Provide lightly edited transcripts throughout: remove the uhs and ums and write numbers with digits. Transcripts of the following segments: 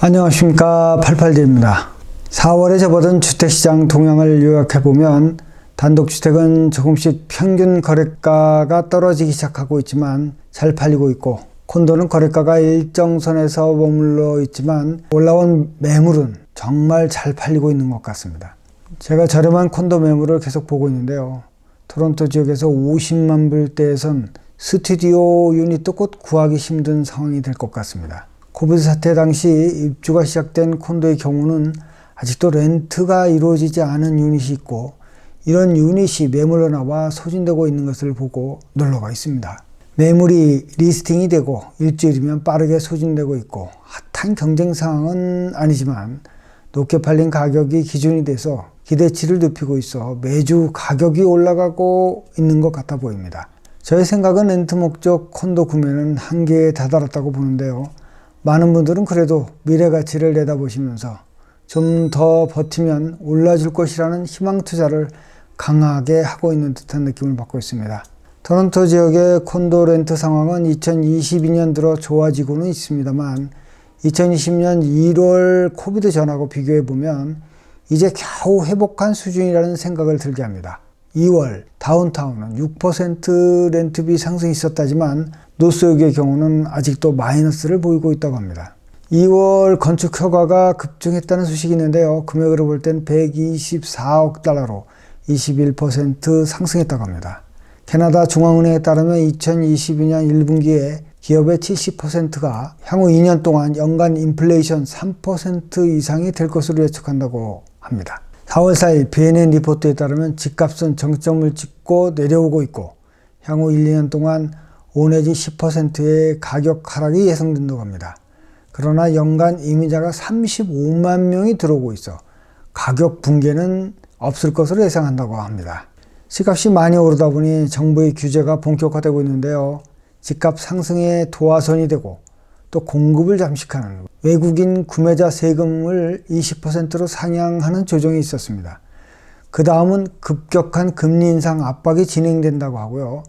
안녕하십니까, 88D입니다. 4월에 접어든 주택시장 동향을 요약해보면 단독주택은 조금씩 평균 거래가가 떨어지기 시작하고 있지만 잘 팔리고 있고, 콘도는 거래가가 일정선에서 머물러 있지만 올라온 매물은 정말 잘 팔리고 있는 것 같습니다. 제가 저렴한 콘도 매물을 계속 보고 있는데요. 토론토 지역에서 50만 불대에선 스튜디오 유닛도 곧 구하기 힘든 상황이 될 것 같습니다. 코비드 사태 당시 입주가 시작된 콘도의 경우는 아직도 렌트가 이루어지지 않은 유닛이 있고, 이런 유닛이 매물로 나와 소진되고 있는 것을 보고 놀라가 있습니다. 매물이 리스팅이 되고 일주일이면 빠르게 소진되고 있고, 핫한 경쟁 상황은 아니지만 높게 팔린 가격이 기준이 돼서 기대치를 높이고 있어 매주 가격이 올라가고 있는 것 같아 보입니다. 저의 생각은 렌트 목적 콘도 구매는 한계에 다다랐다고 보는데요. 많은 분들은 그래도 미래 가치를 내다보시면서 좀 더 버티면 올라줄 것이라는 희망 투자를 강하게 하고 있는 듯한 느낌을 받고 있습니다. 토론토 지역의 콘도 렌트 상황은 2022년 들어 좋아지고는 있습니다만 2020년 1월 코비드 전하고 비교해보면 이제 겨우 회복한 수준이라는 생각을 들게 합니다. 2월 다운타운은 6% 렌트비 상승이 있었다지만 노스역의 경우는 아직도 마이너스를 보이고 있다고 합니다. 2월 건축 허가가 급증했다는 소식이 있는데요. 금액으로 볼 땐 124억 달러로 21% 상승했다고 합니다. 캐나다 중앙은행에 따르면 2022년 1분기에 기업의 70%가 향후 2년 동안 연간 인플레이션 3% 이상이 될 것으로 예측한다고 합니다. 4월 4일 BNN 리포트에 따르면 집값은 정점을 찍고 내려오고 있고 향후 1, 2년 동안 5 내지 10%의 가격 하락이 예상된다고 합니다. 그러나 연간 이민자가 35만 명이 들어오고 있어 가격 붕괴는 없을 것으로 예상한다고 합니다. 집값이 많이 오르다 보니 정부의 규제가 본격화되고 있는데요. 집값 상승에 도화선이 되고 또 공급을 잠식하는 외국인 구매자 세금을 20%로 상향하는 조정이 있었습니다. 그 다음은 급격한 금리 인상 압박이 진행된다고 하고요.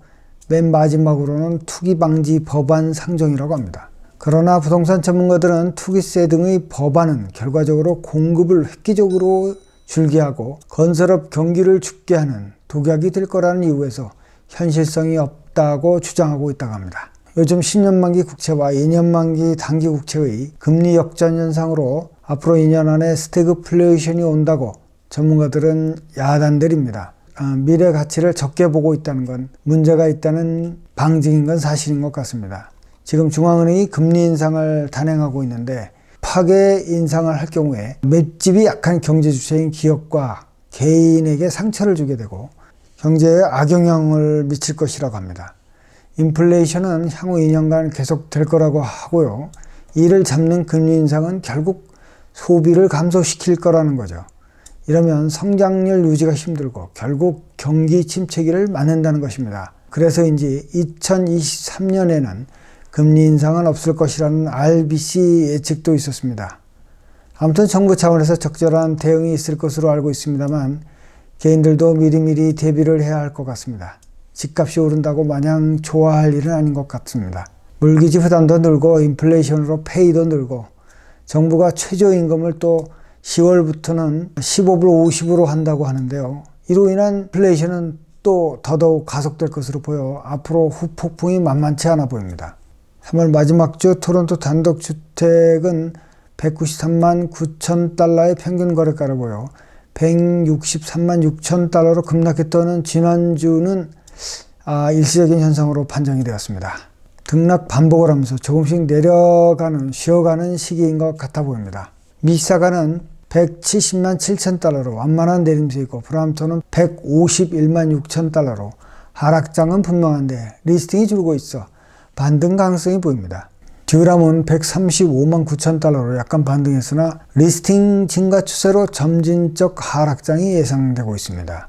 맨 마지막으로는 투기 방지 법안 상정이라고 합니다. 그러나 부동산 전문가들은 투기세 등의 법안은 결과적으로 공급을 획기적으로 줄게 하고 건설업 경기를 죽게 하는 독약이 될 거라는 이유에서 현실성이 없다고 주장하고 있다고 합니다. 요즘 10년 만기 국채와 2년 만기 단기 국채의 금리 역전 현상으로 앞으로 2년 안에 스태그플레이션이 온다고 전문가들은 야단들입니다. 미래 가치를 적게 보고 있다는 건 문제가 있다는 방증인 건 사실인 것 같습니다. 지금 중앙은행이 금리 인상을 단행하고 있는데 파괴 인상을 할 경우에 맷집이 약한 경제 주체인 기업과 개인에게 상처를 주게 되고 경제에 악영향을 미칠 것이라고 합니다. 인플레이션은 향후 2년간 계속될 거라고 하고요. 이를 잡는 금리 인상은 결국 소비를 감소시킬 거라는 거죠. 이러면 성장률 유지가 힘들고 결국 경기 침체기를 맞는다는 것입니다. 그래서인지 2023년에는 금리 인상은 없을 것이라는 RBC 예측도 있었습니다. 아무튼 정부 차원에서 적절한 대응이 있을 것으로 알고 있습니다만 개인들도 미리미리 대비를 해야 할 것 같습니다. 집값이 오른다고 마냥 좋아할 일은 아닌 것 같습니다. 물기지負担도 늘고 인플레이션으로 페이도 늘고 정부가 최저임금을 또 10월부터는 15불 50으로 한다고 하는데요. 이로 인한 인플레이션은 또 더더욱 가속될 것으로 보여 앞으로 후폭풍이 만만치 않아 보입니다. 3월 마지막 주 토론토 단독주택은 193만 9천 달러의 평균 거래가를 보여 163만 6천 달러로 급락했던 지난주는 일시적인 현상으로 판정이 되었습니다. 등락 반복을 하면서 조금씩 내려가는 쉬어가는 시기인 것 같아 보입니다. 미시사가는 170만 7천 달러로 완만한 내림세이고 브람프톤은 151만 6천 달러로 하락장은 분명한데 리스팅이 줄고 있어 반등 가능성이 보입니다. 듀람은 135만 9천 달러로 약간 반등했으나 리스팅 증가 추세로 점진적 하락장이 예상되고 있습니다.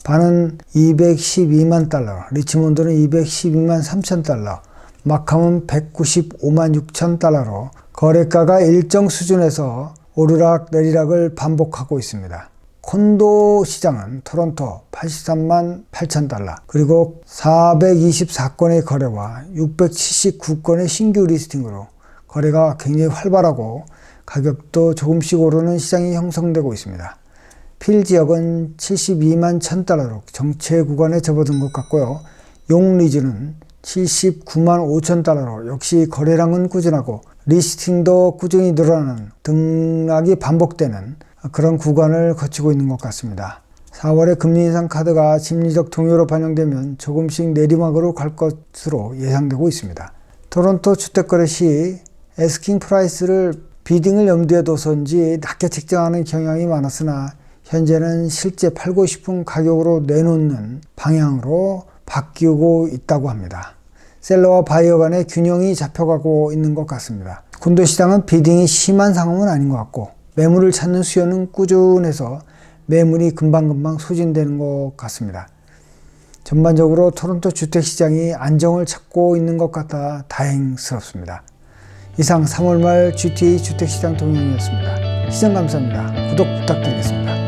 반은 212만 달러, 리치몬드는 212만 3천 달러, 마캄은 195만 6천 달러로 거래가가 일정 수준에서 오르락 내리락을 반복하고 있습니다. 콘도 시장은 토론토 83만 8천 달러, 그리고 424건의 거래와 679건의 신규 리스팅으로 거래가 굉장히 활발하고 가격도 조금씩 오르는 시장이 형성되고 있습니다. 필 지역은 72만 1000달러로 정체 구간에 접어든 것 같고요. 용 리즈는 79만 5천 달러로 역시 거래량은 꾸준하고 리스팅도 꾸준히 늘어나는 등락이 반복되는 그런 구간을 거치고 있는 것 같습니다. 4월에 금리 인상 카드가 심리적 동요로 반영되면 조금씩 내리막으로 갈 것으로 예상되고 있습니다. 토론토 주택거래 시 애스킹 프라이스를 비딩을 염두에 둬서인지 낮게 책정하는 경향이 많았으나 현재는 실제 팔고 싶은 가격으로 내놓는 방향으로 바뀌고 있다고 합니다. 셀러와 바이어 간의 균형이 잡혀가고 있는 것 같습니다. 콘도 시장은 비딩이 심한 상황은 아닌 것 같고 매물을 찾는 수요는 꾸준해서 매물이 금방금방 소진되는 것 같습니다. 전반적으로 토론토 주택시장이 안정을 찾고 있는 것 같아 다행스럽습니다. 이상 3월 말 GTA 주택시장 동향이었습니다. 시청 감사합니다. 구독 부탁드리겠습니다.